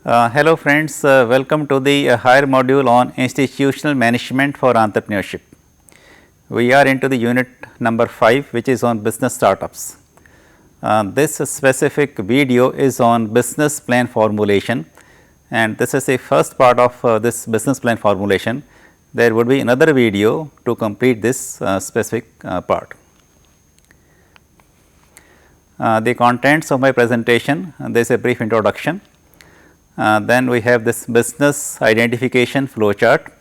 Hello friends, welcome to the higher module on institutional management for entrepreneurship. We are into the unit number 5 which is on business startups. This specific video is on business plan formulation, and this is the first part of this business plan formulation. There would be another video to complete this specific part. The contents of my presentation, there is a brief introduction. Then we have this business identification flow chart.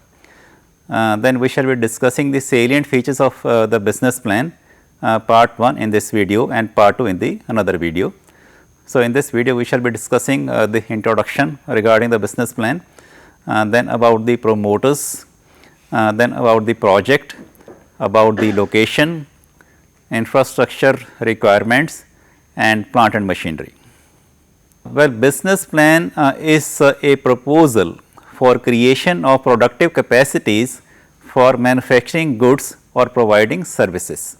Then we shall be discussing the salient features of the business plan, part 1 in this video and part 2 in the another video. So, in this video we shall be discussing the introduction regarding the business plan, then about the promoters, then about the project, about the location, infrastructure requirements and plant and machinery. Well, business plan is a proposal for creation of productive capacities for manufacturing goods or providing services.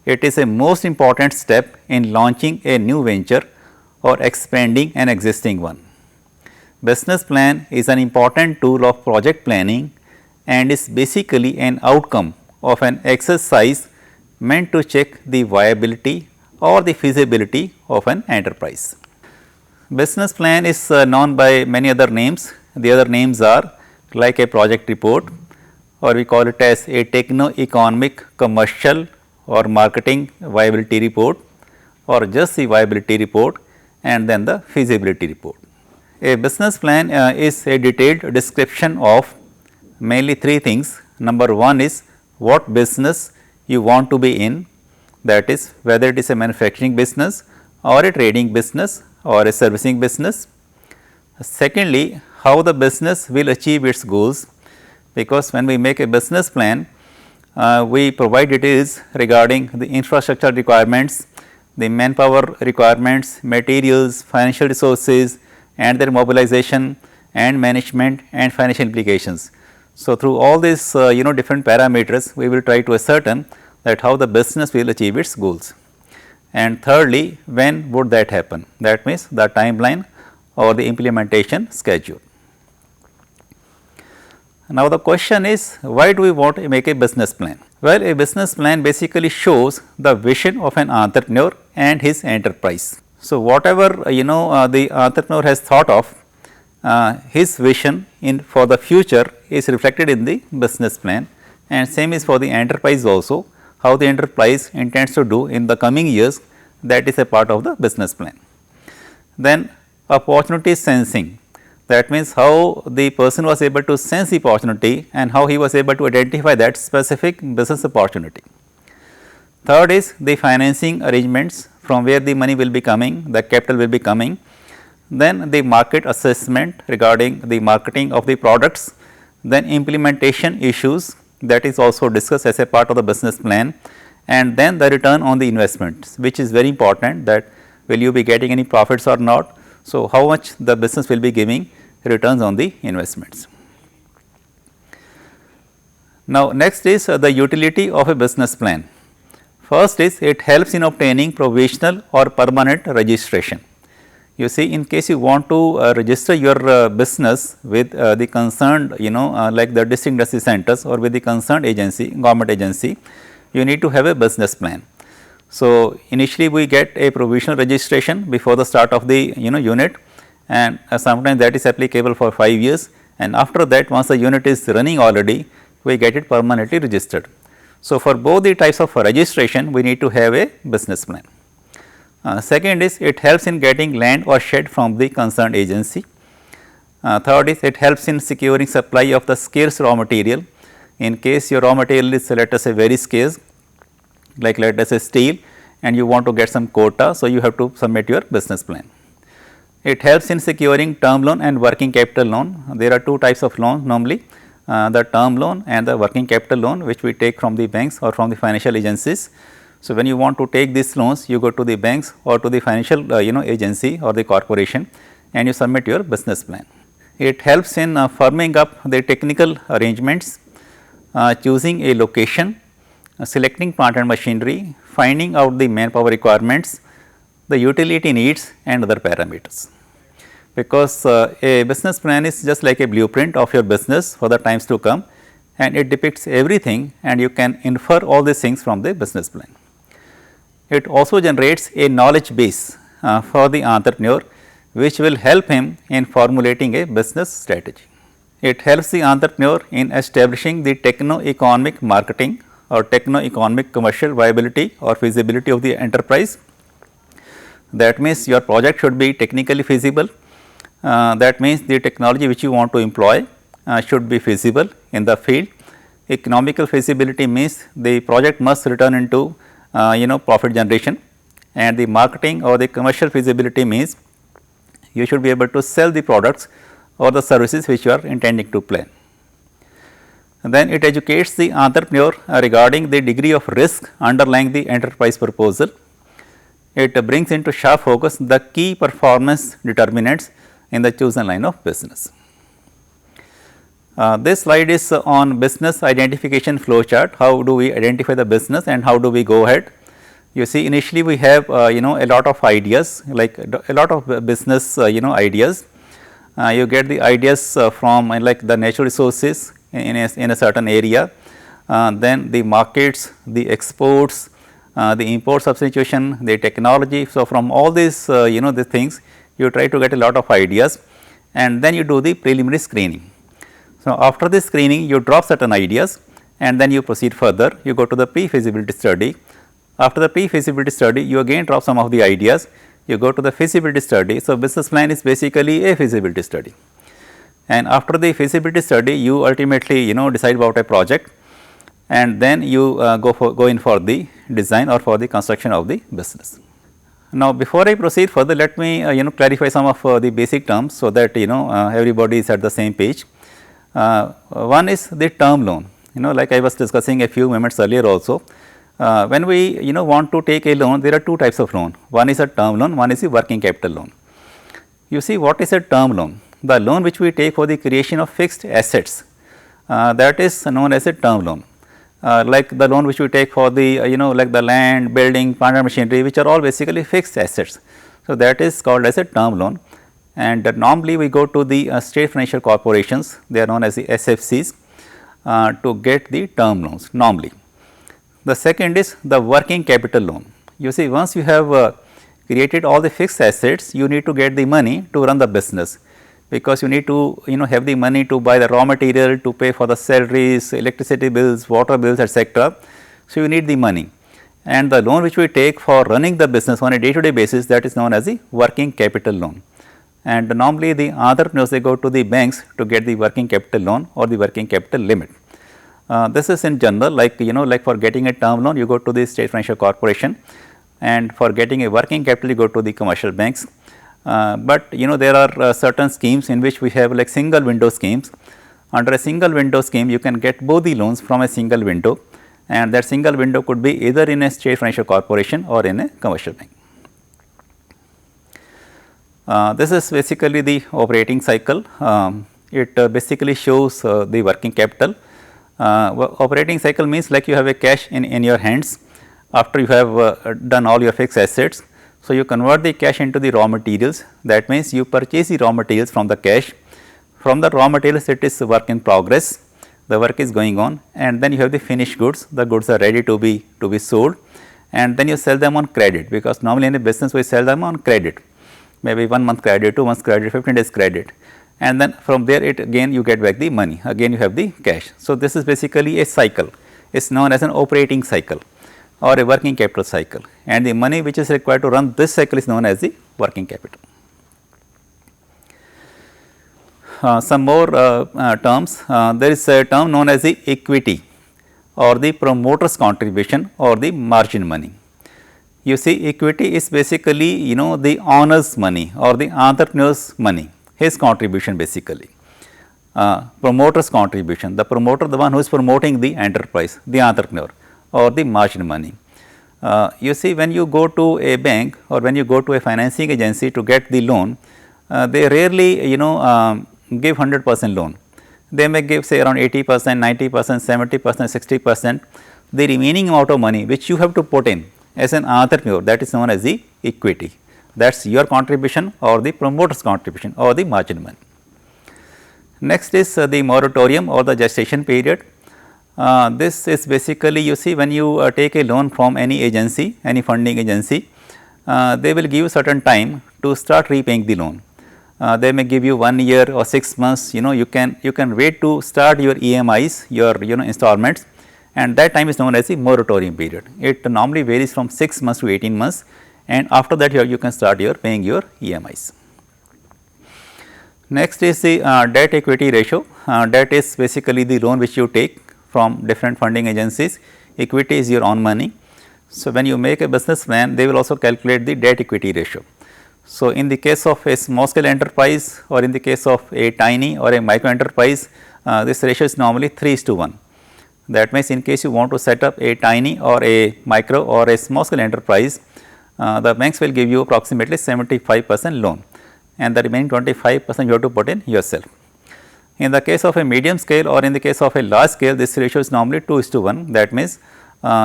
It is a most important step in launching a new venture or expanding an existing one. Business plan is an important tool of project planning and is basically an outcome of an exercise meant to check the viability or the feasibility of an enterprise. Business plan is known by many other names. The other names are like a project report, or we call it as a techno-economic, commercial or marketing viability report, or just the viability report and then the feasibility report. A business plan is a detailed description of mainly three things. Number 1 is what business you want to be in, that is whether it is a manufacturing business or a trading business or a servicing business. Secondly, how the business will achieve its goals, because when we make a business plan, we provide details regarding the infrastructure requirements, the manpower requirements, materials, financial resources and their mobilization and management and financial implications. So, through all these different parameters, we will try to ascertain that how the business will achieve its goals. And thirdly, when would that happen? That means the timeline or the implementation schedule. Now, the question is, why do we want to make a business plan? Well, a business plan basically shows the vision of an entrepreneur and his enterprise. So, whatever the entrepreneur has thought of, his vision for the future is reflected in the business plan, and same is for the enterprise also. How the enterprise intends to do in the coming years, that is a part of the business plan. Then opportunity sensing, that means how the person was able to sense the opportunity and how he was able to identify that specific business opportunity. Third is the financing arrangements, from where the money will be coming, the capital will be coming. Then the market assessment regarding the marketing of the products, then implementation issues, that is also discussed as a part of the business plan, and then the return on the investments, which is very important, that will you be getting any profits or not. So, how much the business will be giving returns on the investments. Now, next is the utility of a business plan. First is it helps in obtaining provisional or permanent registration. You see, in case you want to register your business with the concerned like the district industry centers or with the concerned agency, government agency, you need to have a business plan. So, initially we get a provisional registration before the start of the unit, and sometimes that is applicable for 5 years, and after that once the unit is running already, we get it permanently registered. So, for both the types of registration we need to have a business plan. Second is it helps in getting land or shed from the concerned agency. Third is it helps in securing supply of the scarce raw material. In case your raw material is, let us say, very scarce, like let us say steel, and you want to get some quota, so you have to submit your business plan. It helps in securing term loan and working capital loan. There are two types of loans normally, the term loan and the working capital loan, which we take from the banks or from the financial agencies. So, when you want to take these loans, you go to the banks or to the financial agency or the corporation and you submit your business plan. It helps in firming up the technical arrangements, choosing a location, selecting plant and machinery, finding out the manpower requirements, the utility needs and other parameters. because a business plan is just like a blueprint of your business for the times to come, and it depicts everything and you can infer all these things from the business plan. It also generates a knowledge base for the entrepreneur, which will help him in formulating a business strategy. It helps the entrepreneur in establishing the techno-economic marketing or techno-economic commercial viability or feasibility of the enterprise. That means your project should be technically feasible. That means the technology which you want to employ should be feasible in the field. Economical feasibility means the project must return into profit generation, and the marketing or the commercial feasibility means you should be able to sell the products or the services which you are intending to plan. And then it educates the entrepreneur regarding the degree of risk underlying the enterprise proposal. It brings into sharp focus the key performance determinants in the chosen line of business. This slide is on business identification flow chart. How do we identify the business and how do we go ahead? You see, initially we have a lot of ideas, like a lot of business ideas. You get the ideas from like the natural resources in a certain area, then the markets, the exports, the import substitution, the technology. So, from all these the things you try to get a lot of ideas, and then you do the preliminary screening. So, after the screening you drop certain ideas and then you proceed further, you go to the pre-feasibility study. After the pre-feasibility study you again drop some of the ideas, you go to the feasibility study. So, business plan is basically a feasibility study, and after the feasibility study you ultimately decide about a project, and then you go in for the design or for the construction of the business. Now, before I proceed further, let me clarify some of the basic terms, so that everybody is at the same page. One is the term loan, like I was discussing a few moments earlier also. When we want to take a loan, there are two types of loan. One is a term loan, one is a working capital loan. You see, what is a term loan? The loan which we take for the creation of fixed assets, that is known as a term loan. Like the loan which we take for the like the land, building, plant and machinery, which are all basically fixed assets. So, that is called as a term loan, and normally we go to the state financial corporations, they are known as the SFCs, to get the term loans normally. The second is the working capital loan. You see, once you have created all the fixed assets, you need to get the money to run the business, because you need to have the money to buy the raw material, to pay for the salaries, electricity bills, water bills, etc. So, you need the money, and the loan which we take for running the business on a day-to-day basis, that is known as the working capital loan. And normally the entrepreneurs, they go to the banks to get the working capital loan or the working capital limit. This is in general, like like for getting a term loan you go to the state financial corporation, and for getting a working capital you go to the commercial banks. But there are certain schemes in which we have like single window schemes. Under a single window scheme you can get both the loans from a single window, and that single window could be either in a state financial corporation or in a commercial bank. This is basically the operating cycle. It basically shows the working capital. Operating cycle means like you have a cash in your hands after you have done all your fixed assets. So, you convert the cash into the raw materials. That means you purchase the raw materials from the cash. From the raw materials it is work in progress, the work is going on, and then you have the finished goods. The goods are ready to be sold, and then you sell them on credit, because normally in a business we sell them on credit, maybe 1 month credit, 2 months credit, 15 days credit, and then from there it again you get back the money, again you have the cash. So, this is basically a cycle, it is known as an operating cycle or a working capital cycle, and the money which is required to run this cycle is known as the working capital. Some more terms, there is a term known as the equity or the promoter's contribution or the margin money. You see, equity is basically the owner's money or the entrepreneur's money, his contribution basically. Promoter's contribution, the promoter, the one who is promoting the enterprise, the entrepreneur, or the margin money. You see, when you go to a bank or when you go to a financing agency to get the loan, they rarely give 100% loan. They may give say around 80%, 90%, 70%, 60%. The remaining amount of money which you have to put in as an entrepreneur, that is known as the equity. that is your contribution or the promoter's contribution or the margin money. Next is the moratorium or the gestation period. This is basically, you see, when you take a loan from any agency, any funding agency, they will give you certain time to start repaying the loan. They may give you 1 year or 6 months, you can wait to start your EMIs, your installments, and that time is known as the moratorium period. It normally varies from 6 months to 18 months, and after that you can start paying your EMIs. Next is the debt equity ratio. Debt is basically the loan which you take from different funding agencies. Equity is your own money. So, when you make a business plan, they will also calculate the debt equity ratio. So, in the case of a small scale enterprise or in the case of a tiny or a micro enterprise, this ratio is normally 3:1. That means, in case you want to set up a tiny or a micro or a small scale enterprise, the banks will give you approximately 75% loan, and the remaining 25% you have to put in yourself. In the case of a medium scale or in the case of a large scale, this ratio is normally 2:1. That means,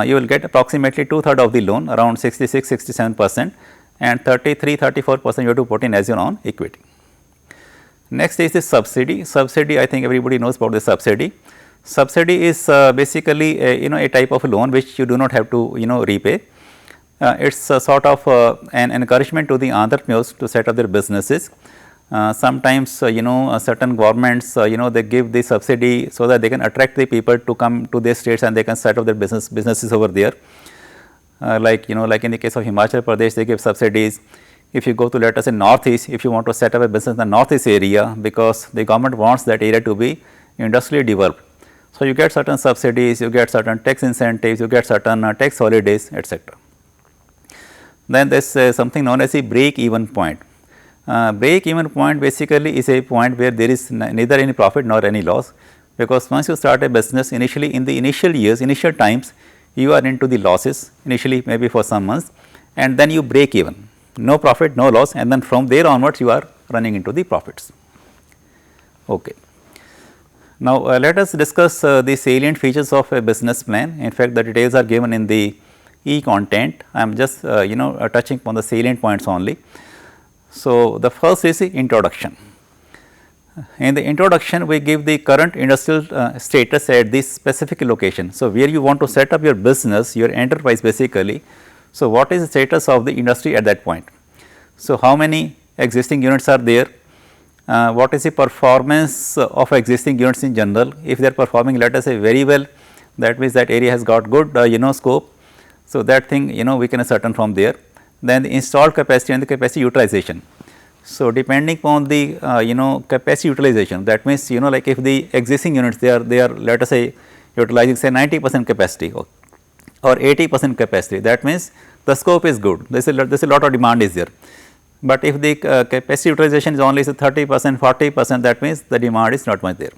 you will get approximately 2/3 of the loan, around 66-67%, and 33-34% you have to put in as your own equity. Next is the subsidy. Subsidy, I think everybody knows about the subsidy. Subsidy is basically a type of loan which you do not have to repay. It is a sort of an encouragement to the entrepreneurs to set up their businesses. Sometimes certain governments they give the subsidy so that they can attract the people to come to their states and they can set up their businesses over there. Like in the case of Himachal Pradesh, they give subsidies. If you go to, let us say, northeast, if you want to set up a business in the northeast area, because the government wants that area to be industrially developed. So, you get certain subsidies, you get certain tax incentives, you get certain tax holidays, etc. Then there is something known as the break even point. Break even point basically is a point where there is neither any profit nor any loss, because once you start a business, initially in the initial years, initial times, you are into the losses initially, maybe for some months, and then you break even, no profit, no loss, and then from there onwards you are running into the profits. Okay. Now, let us discuss the salient features of a business plan. In fact, the details are given in the e-content. I am just touching upon the salient points only. So, the first is the introduction. In the introduction, we give the current industrial status at this specific location. So, where you want to set up your business, your enterprise basically. So, what is the status of the industry at that point? So, how many existing units are there? What is the performance of existing units in general? If they are performing, let us say, very well, that means that area has got good scope. So, that thing we can ascertain from there. Then the installed capacity and the capacity utilization. So, depending upon the capacity utilization, that means like if the existing units they are let us say utilizing say 90% capacity or 80% capacity, that means the scope is good, there is a lot of demand is there. But if the capacity utilization is only say 30%, 40%, that means the demand is not much there.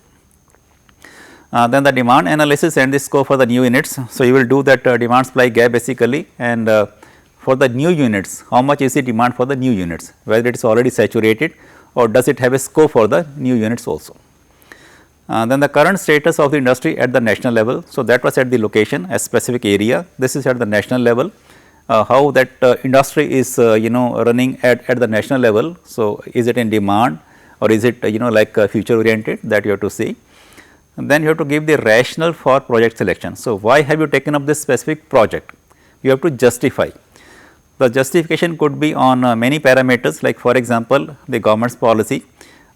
Then the demand analysis and the scope for the new units. So, you will do that demand supply gap basically, and for the new units, how much is the demand for the new units, whether it is already saturated or does it have a scope for the new units also. Then the current status of the industry at the national level. So, that was at the location, a specific area. This is at the national level. How that industry is running at the national level. So, is it in demand or is it like future oriented, that you have to see. And then you have to give the rationale for project selection. So, why have you taken up this specific project? You have to justify. The justification could be on many parameters, like for example, the government's policy.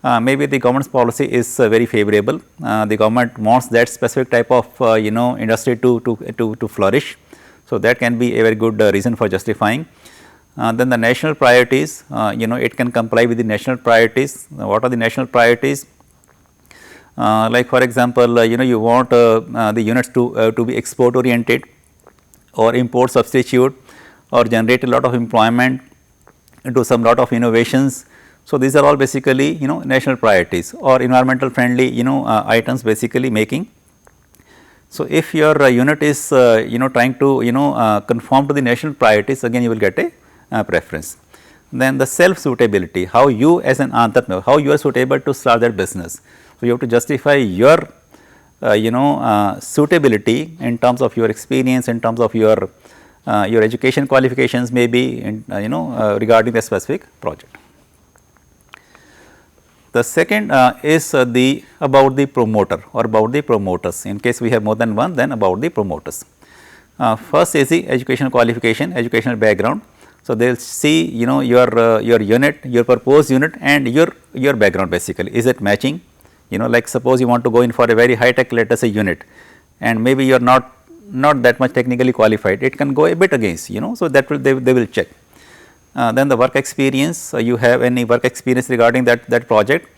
Maybe the government's policy is very favorable. The government wants that specific type of industry to flourish. So, that can be a very good reason for justifying. Then the national priorities, it can comply with the national priorities. What are the national priorities? Like for example, you want the units to be export oriented or import substitute or generate a lot of employment, do some lot of innovations. So, these are all basically national priorities or environmental friendly items basically making. So, if your unit is trying to conform to the national priorities, again you will get a preference. Then the self suitability, how you as an entrepreneur, how you are suitable to start that business. So, you have to justify your suitability in terms of your experience, in terms of your your education qualifications may be in, regarding the specific project. The second is about the promoter or about the promoters. In case we have more than one, then about the promoters. First is the educational qualification, educational background. So, they will see your unit, your proposed unit and your background basically, is it matching, like suppose you want to go in for a very high tech, let us say, unit, and maybe you are not that much technically qualified, it can go a bit against, so that will they will check. Then the work experience, you have any work experience regarding that project,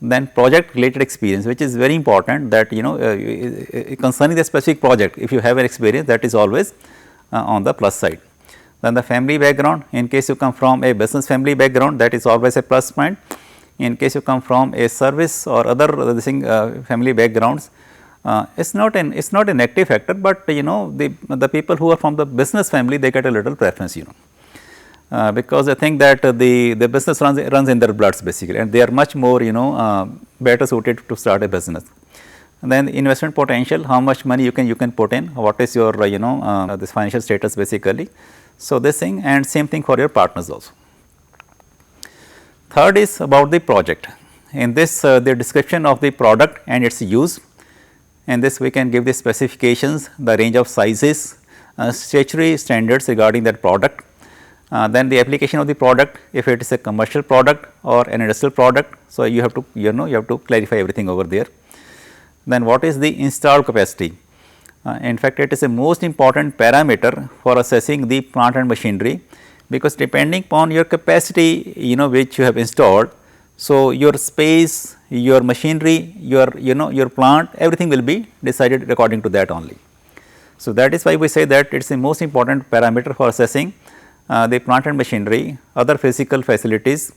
then project related experience, which is very important, that concerning the specific project, if you have an experience, that is always on the plus side. Then the family background, in case you come from a business family background, that is always a plus point. In case you come from a service or other family backgrounds, it's not an active factor, but the people who are from the business family, they get a little preference, because they think that the business runs in their bloods basically, and they are much more better suited to start a business. And then investment potential, how much money you can put in, what is your this financial status basically. So, this thing, and same thing for your partners also. Third is about the project. In this the description of the product and its use. In this we can give the specifications, the range of sizes, statutory standards regarding that product. Then the application of the product, if it is a commercial product or an industrial product. So, you have to you have to clarify everything over there. Then what is the installed capacity? In fact, it is a most important parameter for assessing the plant and machinery, because depending upon your capacity which you have installed. So, your space, your machinery, your plant, everything will be decided according to that only. So, that is why we say that it is the most important parameter for assessing the plant and machinery, other physical facilities,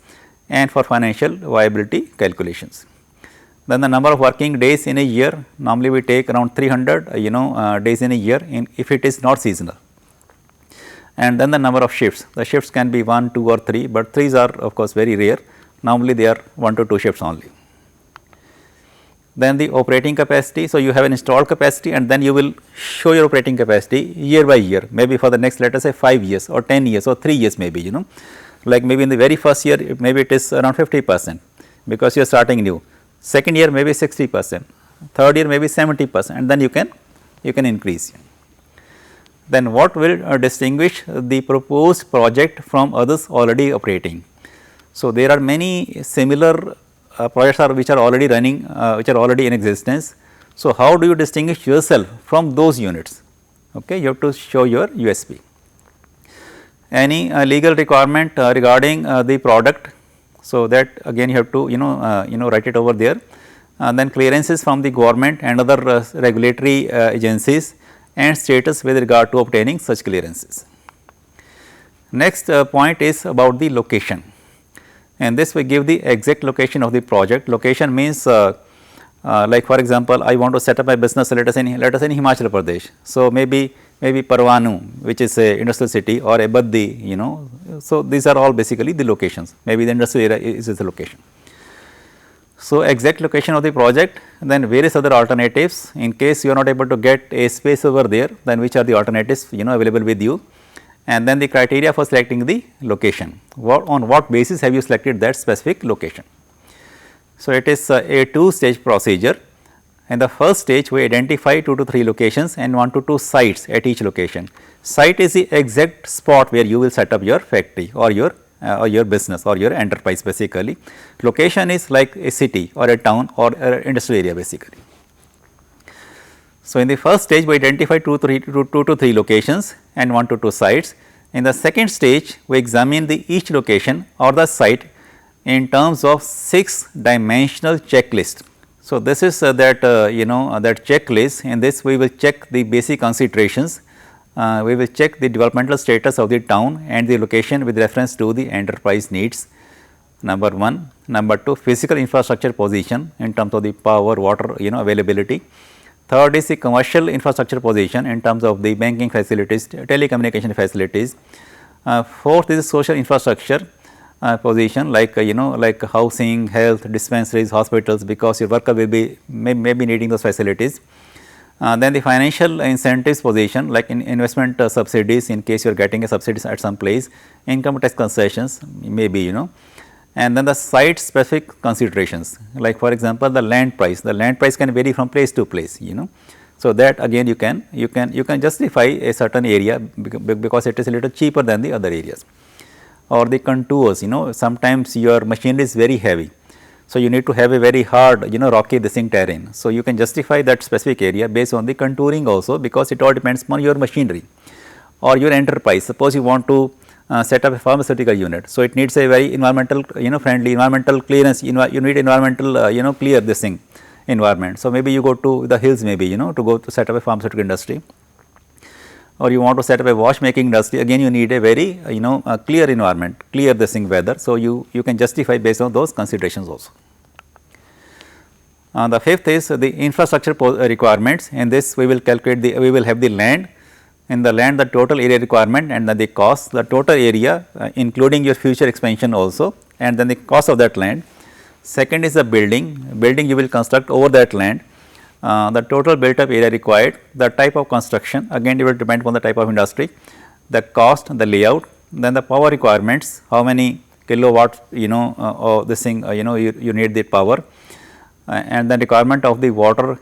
and for financial viability calculations. Then the number of working days in a year, normally we take around 300 days in a year if it is not seasonal. And then the number of shifts, the shifts can be 1, 2 or 3, but 3s are of course very rare, normally they are 1 to 2 shifts only. Then the operating capacity, so you have an installed capacity and then you will show your operating capacity year by year, maybe for the next, let us say, 5 years or 10 years or 3 years maybe, like maybe in the very first year maybe it is around 50% because you are starting new. Second year maybe 60%, third year maybe 70%, and then you can increase. Then what will distinguish the proposed project from others already operating? So, there are many similar projects which are already running, which are already in existence. So, how do you distinguish yourself from those units? Okay, you have to show your USP. Any legal requirement regarding the product. So, that again you have to write it over there. Then clearances from the government and other regulatory agencies, and status with regard to obtaining such clearances. Next point is about the location, and this we give the exact location of the project. Location means like for example, I want to set up my business, let us in Himachal Pradesh. So, maybe Parwanu, which is a industrial city, or a Baddi, So, these are all basically the locations, maybe the industrial area is the location. So, exact location of the project, then various other alternatives. In case you are not able to get a space over there, then which are the alternatives available with you, and then the criteria for selecting the location. On what basis have you selected that specific location? So, it is a 2-stage procedure. In the first stage, we identify 2 to 3 locations and 1 to 2 sites at each location. Site is the exact spot where you will set up your factory or your business or your enterprise basically. Location is like a city or a town or an industrial area basically. So, in the first stage, we identify 2 to 3 locations and 1 to 2 sites. In the second stage, we examine each location or the site in terms of 6-dimensional checklist. So, this is that that checklist. In this we will check the basic considerations, we will check the developmental status of the town and the location with reference to the enterprise needs, number 1. Number 2, physical infrastructure position in terms of the power, water availability. Third is the commercial infrastructure position in terms of the banking facilities, telecommunication facilities. Fourth is social infrastructure position, like like housing, health, dispensaries, hospitals, because your worker will be may be needing those facilities. Then the financial incentives position, like in investment subsidies, in case you are getting a subsidies at some place, income tax concessions maybe, you know. And then the site specific considerations, like for example, the land price can vary from place to place, you know. So, that again you can justify a certain area because it is a little cheaper than the other areas. Or the contours, you know, sometimes your machinery is very heavy. So, you need to have a very hard, you know, rocky terrain. So, you can justify that specific area based on the contouring also, because it all depends on your machinery or your enterprise. Suppose you want to set up a pharmaceutical unit. So, it needs a very environmental, you know, friendly environmental clearance, you need environmental, you know, clear this thing environment. So, maybe you go to the hills maybe, you know, to go to set up a pharmaceutical industry, or you want to set up a watchmaking industry, again you need a very, you know, clear environment, clear this thing weather. So, you can justify based on those considerations also. The fifth is the infrastructure requirements. In this we will calculate we will have the land, in the land the total area requirement and then the cost, the total area including your future expansion also, and then the cost of that land. Second is the building you will construct over that land, the total built up area required, the type of construction, again it will depend on the type of industry, the cost, the layout, then the power requirements, how many kilowatts, you know, this thing, you know, you need the power, and the requirement of the water,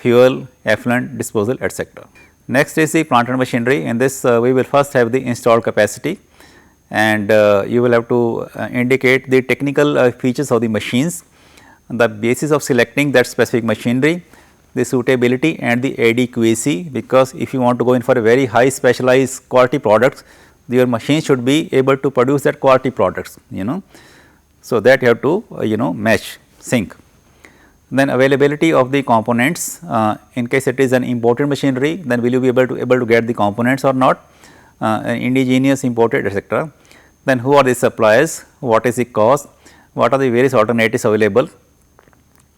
fuel, effluent disposal, etc. Next is the plant and machinery. In this we will first have the installed capacity, and you will have to indicate the technical features of the machines, the basis of selecting that specific machinery, the suitability and the adequacy, because if you want to go in for a very high specialized quality products, your machine should be able to produce that quality products, you know. So, that you have to you know, match, sync. Then availability of the components, in case it is an imported machinery, then will you be able to get the components or not, indigenous, imported, etc. Then who are the suppliers, what is the cost, what are the various alternatives available,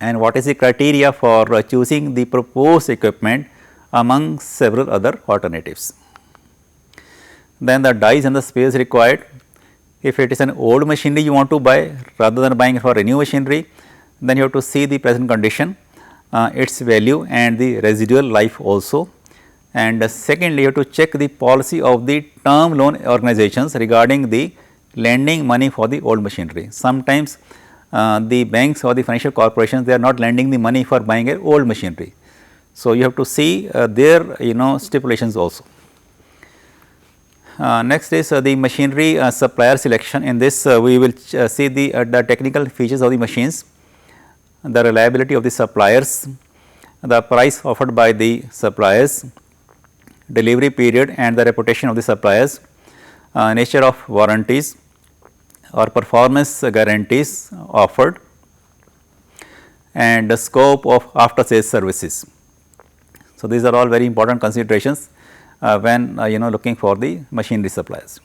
and what is the criteria for choosing the proposed equipment among several other alternatives. Then the dies and the space required. If it is an old machinery you want to buy, rather than buying for a new machinery, then you have to see the present condition, its value and the residual life also. And secondly, you have to check the policy of the term loan organizations regarding the lending money for the old machinery. Sometimes the banks or the financial corporations, they are not lending the money for buying a old machinery. So, you have to see their, you know, stipulations also. Next is the machinery supplier selection. In this we will see the technical features of the machines, the reliability of the suppliers, the price offered by the suppliers, delivery period and the reputation of the suppliers, nature of warranties or performance guarantees offered, and the scope of after sales services. So, these are all very important considerations when you know, looking for the machinery suppliers.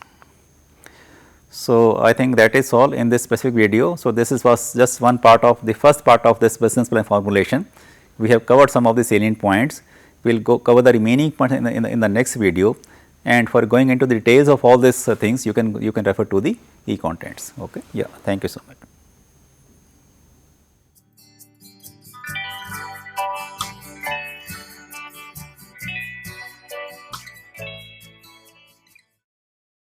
So, I think that is all in this specific video. So, this was just one part of the first part of this business plan formulation. We have covered some of the salient points. We will cover the remaining points in the next video, and for going into the details of all these things, you can refer to the e-contents. Okay. Yeah, thank you so much.